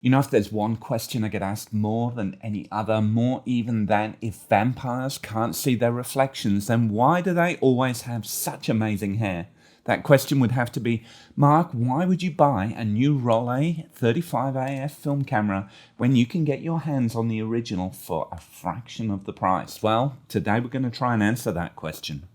You know, if there's one question I get asked more than any other, more even than if vampires can't see their reflections, then why do they always have such amazing hair? That question would have to be, Mark, why would you buy a new Rollei 35AF film camera when you can get your hands on the original for a fraction of the price? Well, today we're going to try and answer that question.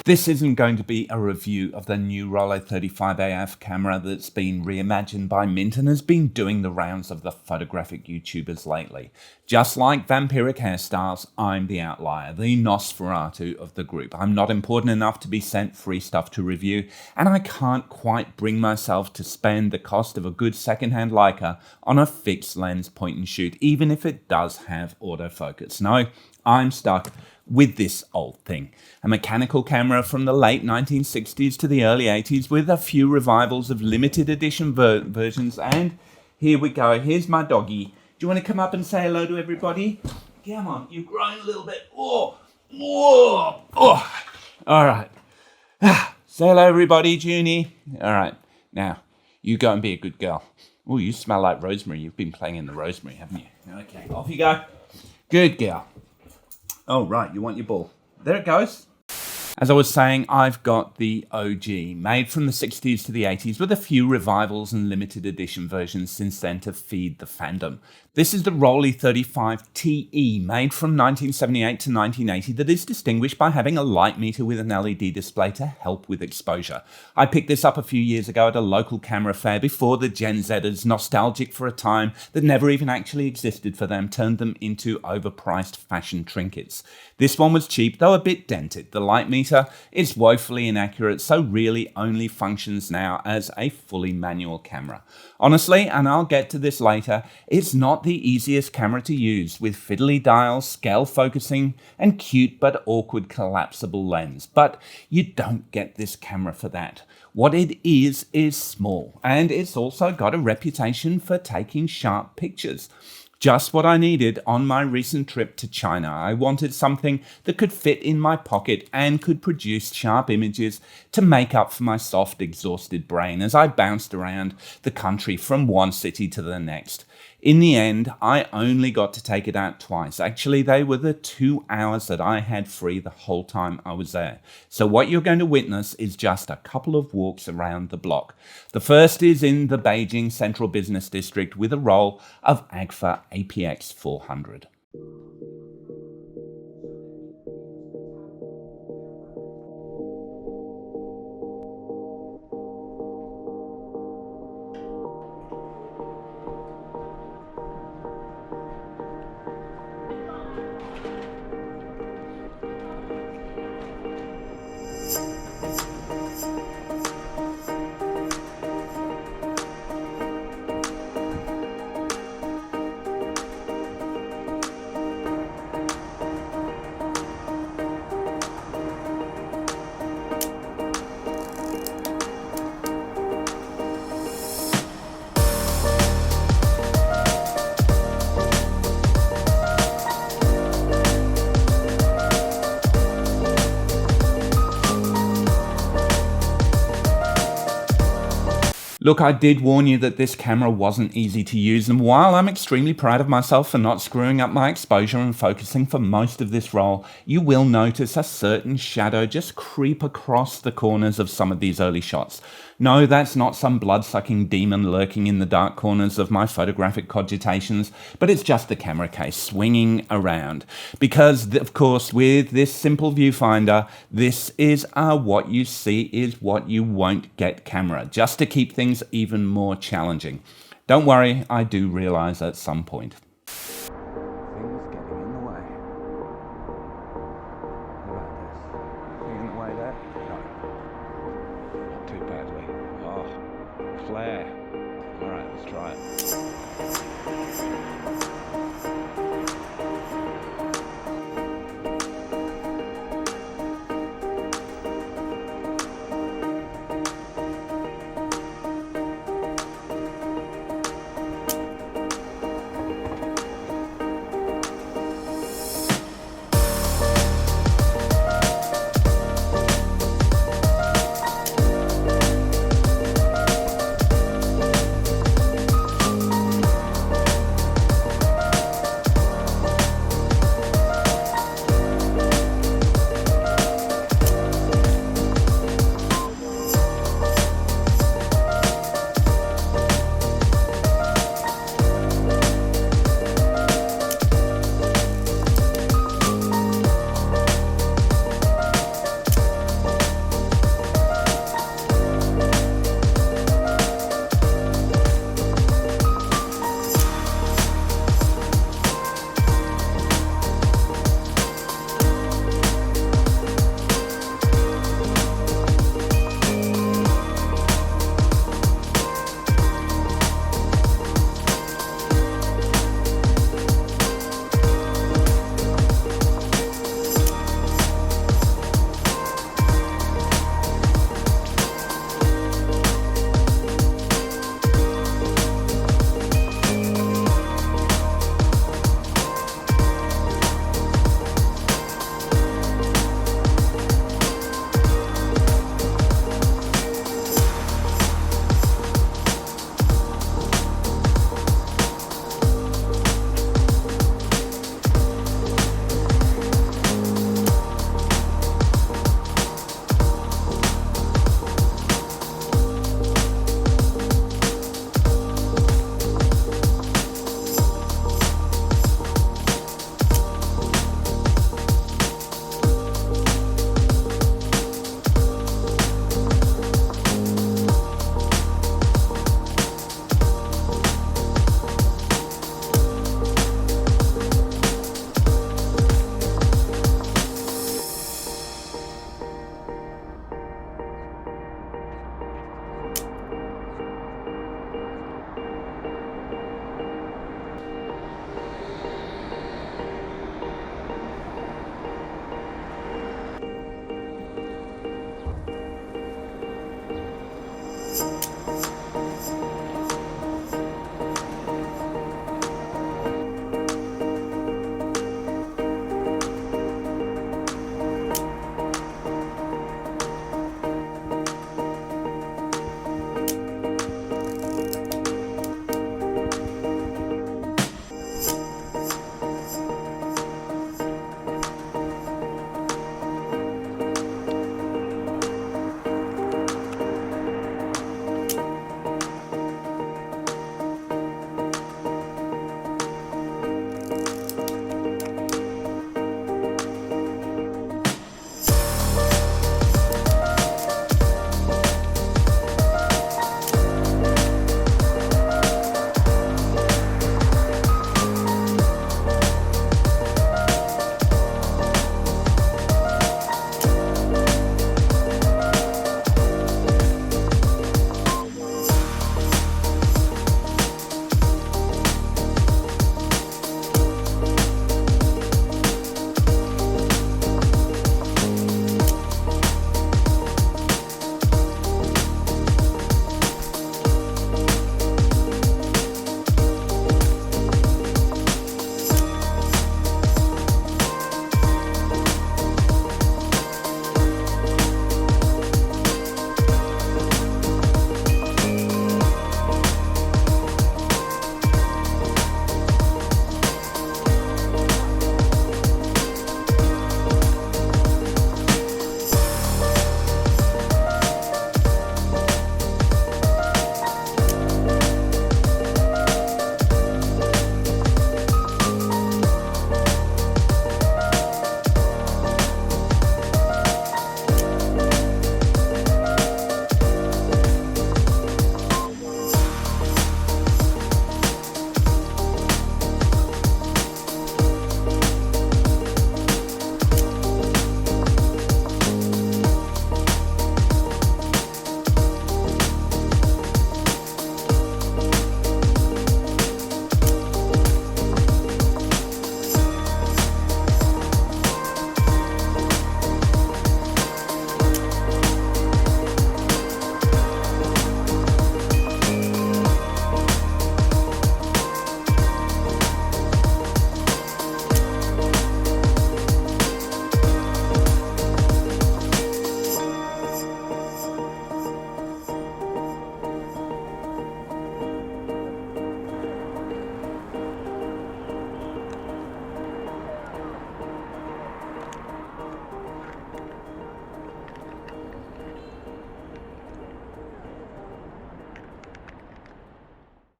This isn't going to be a review of the new Rollei 35AF camera that's been reimagined by Mint and has been doing the rounds of the photographic YouTubers lately. Just like vampiric hairstyles, I'm the outlier, the Nosferatu of the group. I'm not important enough to be sent free stuff to review, and I can't quite bring myself to spend the cost of a good second-hand Leica on a fixed lens point and shoot, even if it does have autofocus. No, I'm stuck with this old thing. A mechanical camera from the late 1960s to the early 80s with a few revivals of limited edition versions. And here we go. Here's my doggy. Do you want to come up and say hello to everybody? Come on, you've grown a little bit. Oh. All right. Say hello, everybody, Junie. All right. Now, you go and be a good girl. Oh, you smell like rosemary. You've been playing in the rosemary, haven't you? Okay, off you go. Good girl. Oh, right, you want your ball. There it goes. As I was saying, I've got the OG, made from the 60s to the 80s, with a few revivals and limited edition versions since then to feed the fandom. This is the Rollei 35 TE, made from 1978 to 1980, that is distinguished by having a light meter with an LED display to help with exposure. I picked this up a few years ago at a local camera fair before the Gen Zers, nostalgic for a time that never even actually existed for them, turned them into overpriced fashion trinkets. This one was cheap, though a bit dented. The light meter is woefully inaccurate, so really only functions now as a fully manual camera. Honestly, and I'll get to this later, it's not the easiest camera to use, with fiddly dials, scale focusing, and cute but awkward collapsible lens. But you don't get this camera for that. What it is small, and it's also got a reputation for taking sharp pictures. Just what I needed on my recent trip to China. I wanted something that could fit in my pocket and could produce sharp images to make up for my soft, exhausted brain as I bounced around the country from one city to the next. In the end, I only got to take it out twice. Actually, they were the 2 hours that I had free the whole time I was there. So what you're going to witness is just a couple of walks around the block. The first is in the Beijing Central Business District with a roll of Agfa APX 400. Look, I did warn you that this camera wasn't easy to use, and while I'm extremely proud of myself for not screwing up my exposure and focusing for most of this roll, you will notice a certain shadow just creep across the corners of some of these early shots. No, that's not some blood-sucking demon lurking in the dark corners of my photographic cogitations, but it's just the camera case swinging around. Because, of course, with this simple viewfinder, this is what you see is what you won't get camera, just to keep things even more challenging. Don't worry, I do realize at some point. Things getting in the way. What about this? Thing in the way there? No. Not too badly. Oh, flare. Alright, let's try it.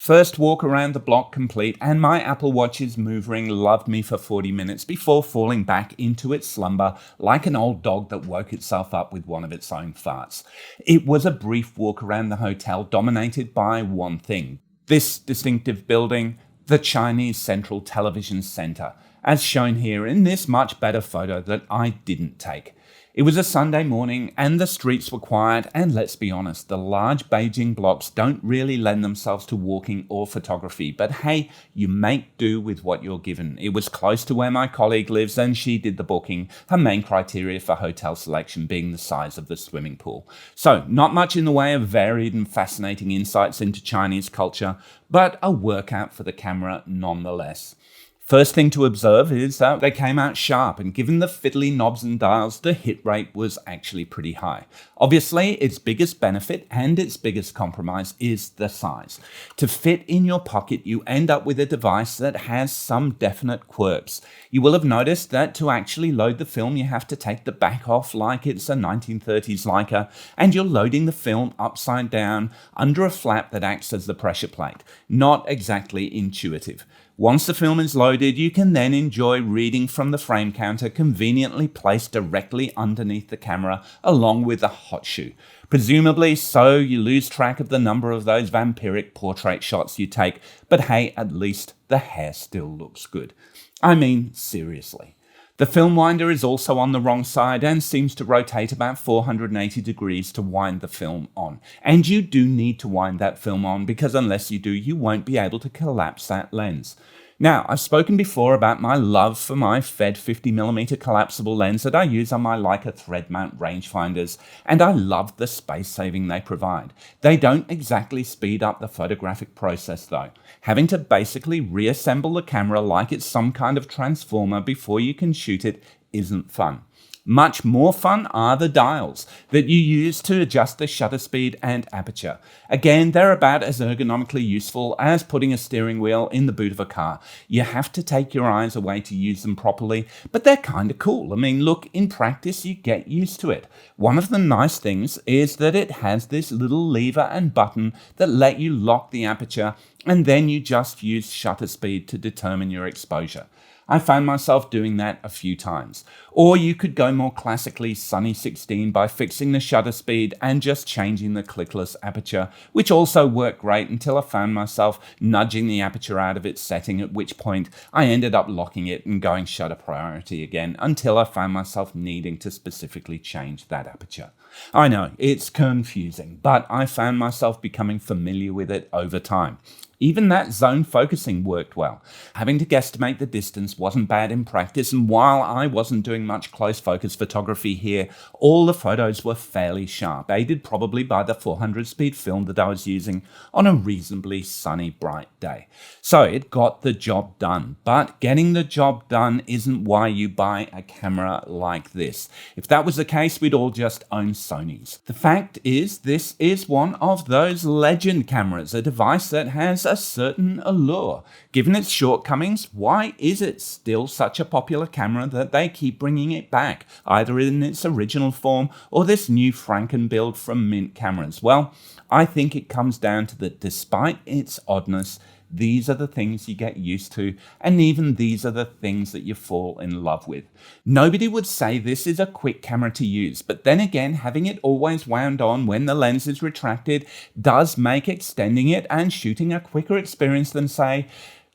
First walk around the block complete, and my Apple Watch's move ring loved me for 40 minutes before falling back into its slumber like an old dog that woke itself up with one of its own farts. It was a brief walk around the hotel dominated by one thing: this distinctive building, the Chinese Central Television Center, as shown here in this much better photo that I didn't take. It was a Sunday morning and the streets were quiet, and let's be honest, the large Beijing blocks don't really lend themselves to walking or photography, but hey, you make do with what you're given. It was close to where my colleague lives and she did the booking, her main criteria for hotel selection being the size of the swimming pool. So not much in the way of varied and fascinating insights into Chinese culture, but a workout for the camera nonetheless. First thing to observe is that they came out sharp, and given the fiddly knobs and dials, the hit rate was actually pretty high. Obviously, its biggest benefit and its biggest compromise is the size. To fit in your pocket, you end up with a device that has some definite quirks. You will have noticed that to actually load the film, you have to take the back off like it's a 1930s Leica, and you're loading the film upside down under a flap that acts as the pressure plate. Not exactly intuitive. Once the film is loaded, you can then enjoy reading from the frame counter conveniently placed directly underneath the camera along with the hot shoe. Presumably so you lose track of the number of those vampiric portrait shots you take, but hey, at least the hair still looks good. I mean, seriously. The film winder is also on the wrong side and seems to rotate about 480 degrees to wind the film on. And you do need to wind that film on because unless you do, you won't be able to collapse that lens. Now, I've spoken before about my love for my Fed 50mm collapsible lens that I use on my Leica thread mount rangefinders, and I love the space saving they provide. They don't exactly speed up the photographic process though. Having to basically reassemble the camera like it's some kind of transformer before you can shoot it isn't fun. Much more fun are the dials that you use to adjust the shutter speed and aperture. Again, they're about as ergonomically useful as putting a steering wheel in the boot of a car. You have to take your eyes away to use them properly, but they're kind of cool. I mean, look, in practice, you get used to it. One of the nice things is that it has this little lever and button that let you lock the aperture, and then you just use shutter speed to determine your exposure. I found myself doing that a few times. Or you could go more classically Sunny 16 by fixing the shutter speed and just changing the clickless aperture, which also worked great until I found myself nudging the aperture out of its setting, at which point I ended up locking it and going shutter priority again until I found myself needing to specifically change that aperture. I know, it's confusing, but I found myself becoming familiar with it over time. Even that zone focusing worked well. Having to guesstimate the distance wasn't bad in practice, and while I wasn't doing much close focus photography here, all the photos were fairly sharp, aided probably by the 400 speed film that I was using on a reasonably sunny, bright day. So it got the job done, but getting the job done isn't why you buy a camera like this. If that was the case, we'd all just own Sonys. The fact is, this is one of those legend cameras, a device that has a certain allure. Given its shortcomings, why is it still such a popular camera that they keep bringing it back, either in its original form or this new Franken build from Mint Cameras? Well, I think it comes down to that despite its oddness, these are the things you get used to, and even these are the things that you fall in love with. Nobody would say this is a quick camera to use, but then again, having it always wound on when the lens is retracted does make extending it and shooting a quicker experience than, say,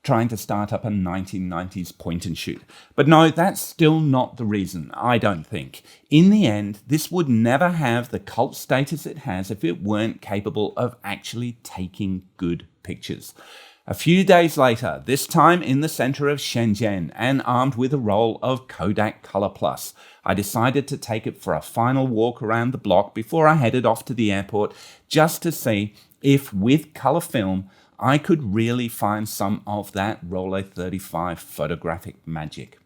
trying to start up a 1990s point and shoot. But no, that's still not the reason, I don't think. In the end, this would never have the cult status it has if it weren't capable of actually taking good pictures. A few days later, this time in the center of Shenzhen and armed with a roll of Kodak Colorplus, I decided to take it for a final walk around the block before I headed off to the airport just to see if with color film I could really find some of that Rollei 35 photographic magic.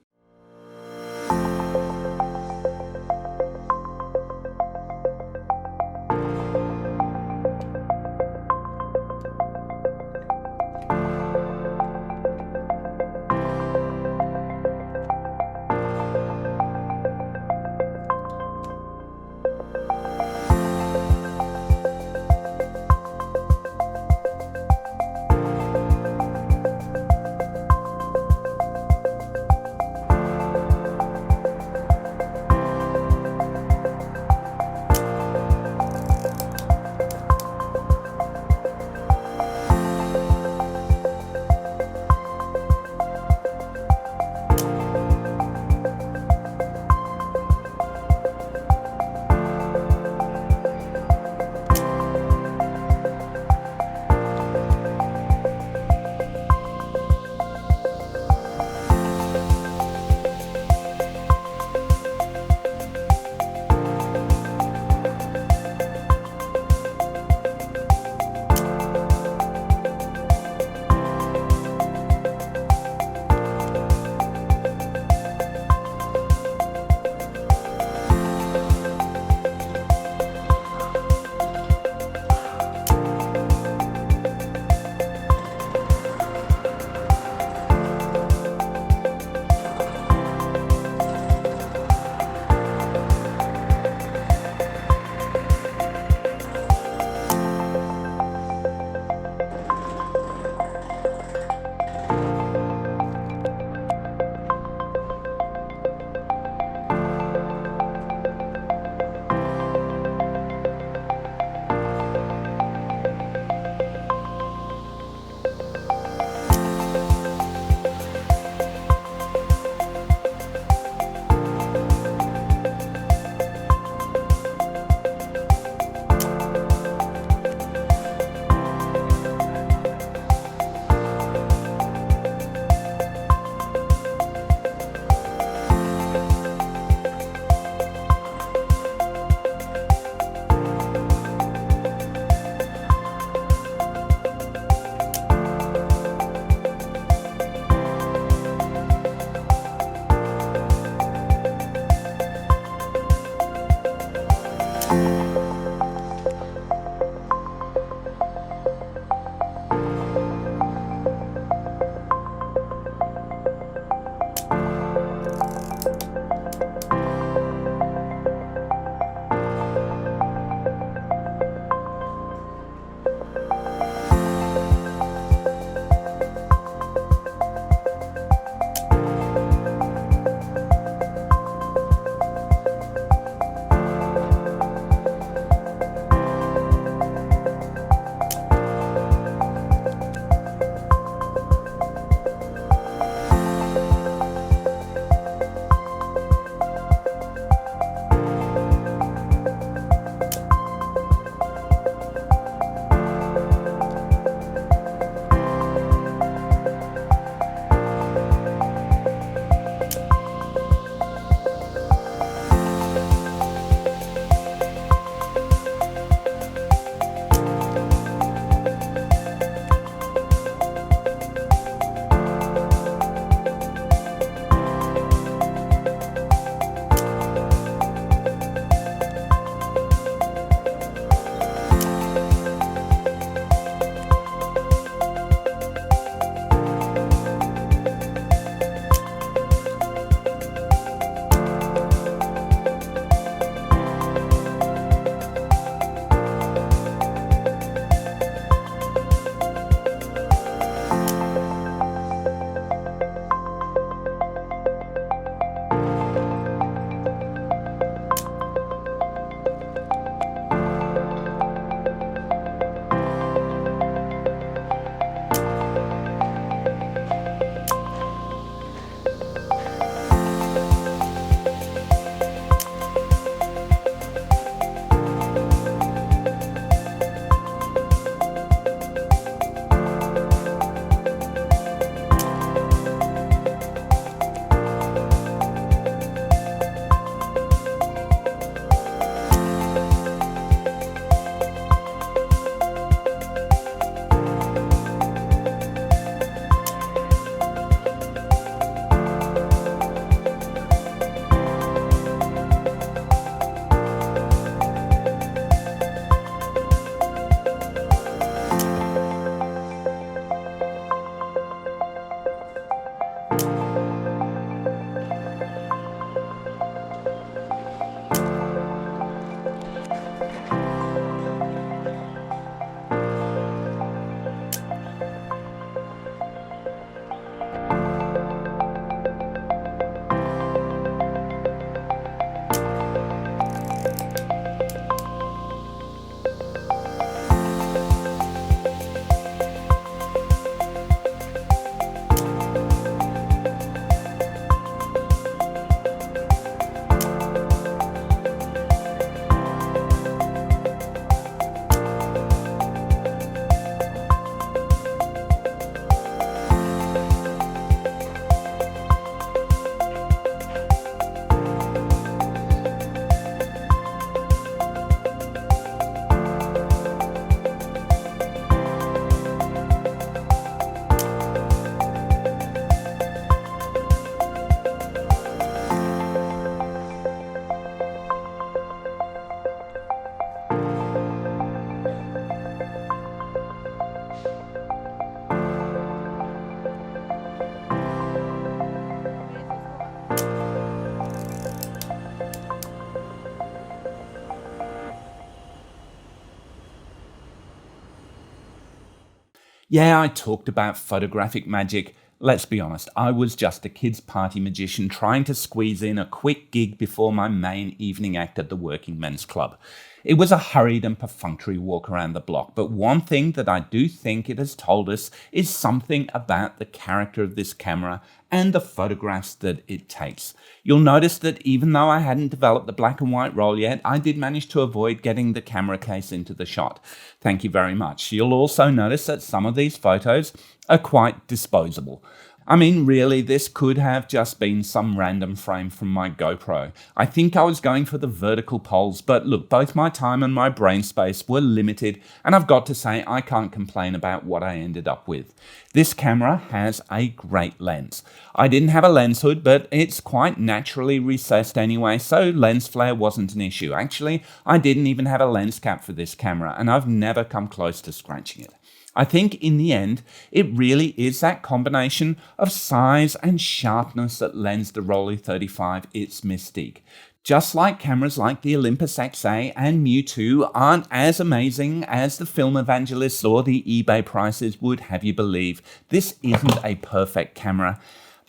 Yeah, I talked about photographic magic. Let's be honest, I was just a kids' party magician trying to squeeze in a quick gig before my main evening act at the Working Men's Club. It was a hurried and perfunctory walk around the block, but one thing that I do think it has told us is something about the character of this camera and the photographs that it takes. You'll notice that even though I hadn't developed the black and white roll yet, I did manage to avoid getting the camera case into the shot. Thank you very much. You'll also notice that some of these photos are quite disposable. I mean, really, this could have just been some random frame from my GoPro. I think I was going for the vertical poles, but look, both my time and my brain space were limited, and I've got to say I can't complain about what I ended up with. This camera has a great lens. I didn't have a lens hood, but it's quite naturally recessed anyway, so lens flare wasn't an issue. Actually, I didn't even have a lens cap for this camera, and I've never come close to scratching it. I think in the end, it really is that combination of size and sharpness that lends the Rollei 35 its mystique. Just like cameras like the Olympus XA and Mu 2 aren't as amazing as the film evangelists or the eBay prices would have you believe, this isn't a perfect camera.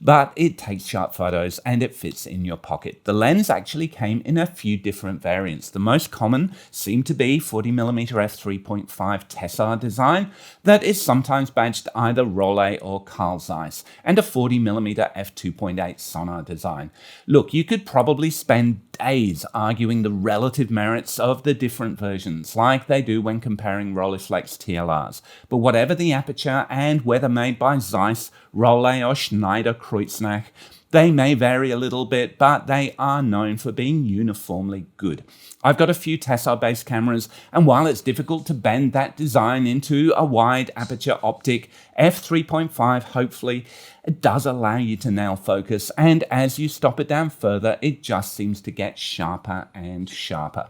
But it takes sharp photos and it fits in your pocket. The lens actually came in a few different variants. The most common seemed to be 40mm f3.5 Tessar design that is sometimes badged either Rollei or Carl Zeiss, and a 40mm f2.8 Sonar design. Look, you could probably spend days arguing the relative merits of the different versions, like they do when comparing Rolleiflex TLRs. But whatever the aperture and whether made by Zeiss, Rollei or Schneider Kreuznach, they may vary a little bit, but they are known for being uniformly good. I've got a few Tessar-based cameras, and while it's difficult to bend that design into a wide aperture optic, f3.5 hopefully it does allow you to nail focus, and as you stop it down further, it just seems to get sharper and sharper.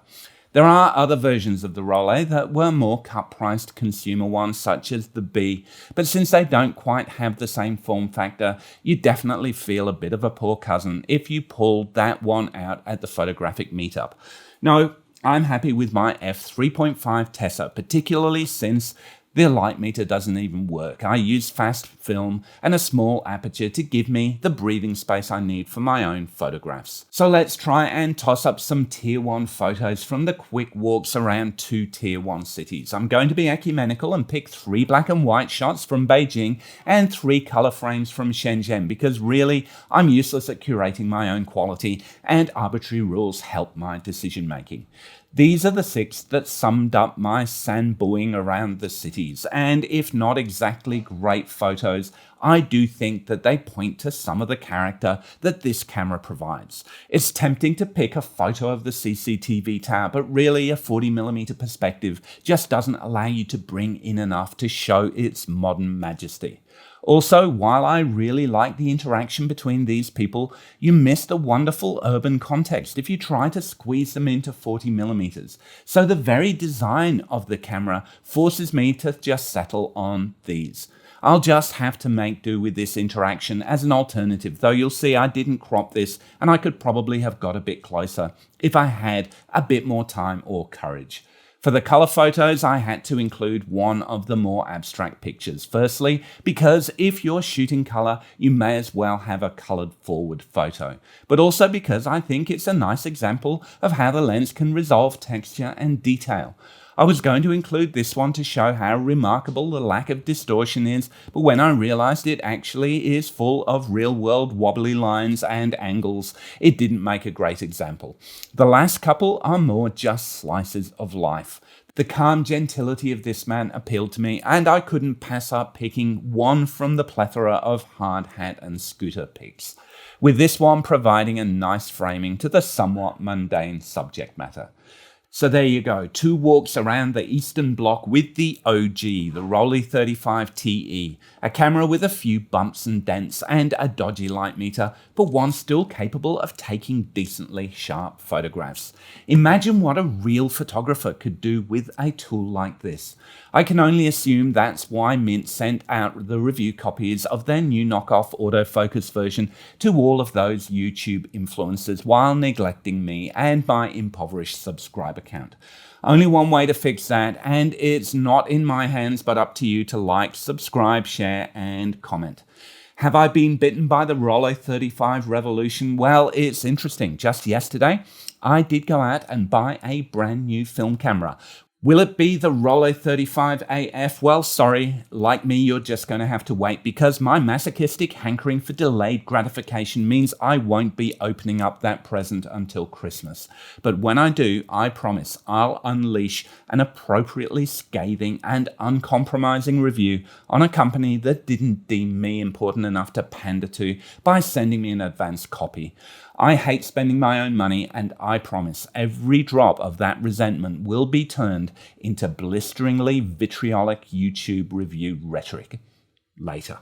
There are other versions of the Rollei that were more cut-priced consumer ones, such as the B, but since they don't quite have the same form factor, you definitely feel a bit of a poor cousin if you pulled that one out at the photographic meetup. No, I'm happy with my f3.5 Tessar, particularly since the light meter doesn't even work. I use fast film and a small aperture to give me the breathing space I need for my own photographs. So let's try and toss up some tier 1 photos from the quick walks around 2 tier 1 cities. I'm going to be ecumenical and pick 3 black and white shots from Beijing and 3 color frames from Shenzhen, because really I'm useless at curating my own quality and arbitrary rules help my decision making. These are the 6 that summed up my sandbooing around the cities, and if not exactly great photos, I do think that they point to some of the character that this camera provides. It's tempting to pick a photo of the CCTV tower, but really a 40mm perspective just doesn't allow you to bring in enough to show its modern majesty. Also, while I really like the interaction between these people, you miss the wonderful urban context if you try to squeeze them into 40mm. So the very design of the camera forces me to just settle on these. I'll just have to make do with this interaction as an alternative, though you'll see I didn't crop this and I could probably have got a bit closer if I had a bit more time or courage. For the color photos, I had to include one of the more abstract pictures. Firstly, because if you're shooting color, you may as well have a colored forward photo. But also because I think it's a nice example of how the lens can resolve texture and detail. I was going to include this one to show how remarkable the lack of distortion is, but when I realized it actually is full of real-world wobbly lines and angles, it didn't make a great example. The last couple are more just slices of life. The calm gentility of this man appealed to me, and I couldn't pass up picking one from the plethora of hard hat and scooter pics, with this one providing a nice framing to the somewhat mundane subject matter. So there you go, 2 walks around the Eastern Bloc with the OG, the Rollei 35 TE, a camera with a few bumps and dents and a dodgy light meter, but one still capable of taking decently sharp photographs. Imagine what a real photographer could do with a tool like this. I can only assume that's why Mint sent out the review copies of their new knockoff autofocus version to all of those YouTube influencers while neglecting me and my impoverished subscriber count. Only one way to fix that, and it's not in my hands but up to you to like, subscribe, share, and comment. Have I been bitten by the Rollei 35 revolution? Well, it's interesting. Just yesterday, I did go out and buy a brand new film camera. Will it be the Rollei 35 AF? Well, sorry, like me, you're just going to have to wait because my masochistic hankering for delayed gratification means I won't be opening up that present until Christmas. But when I do, I promise I'll unleash an appropriately scathing and uncompromising review on a company that didn't deem me important enough to pander to by sending me an advance copy. I hate spending my own money, and I promise every drop of that resentment will be turned into blisteringly vitriolic YouTube review rhetoric. Later.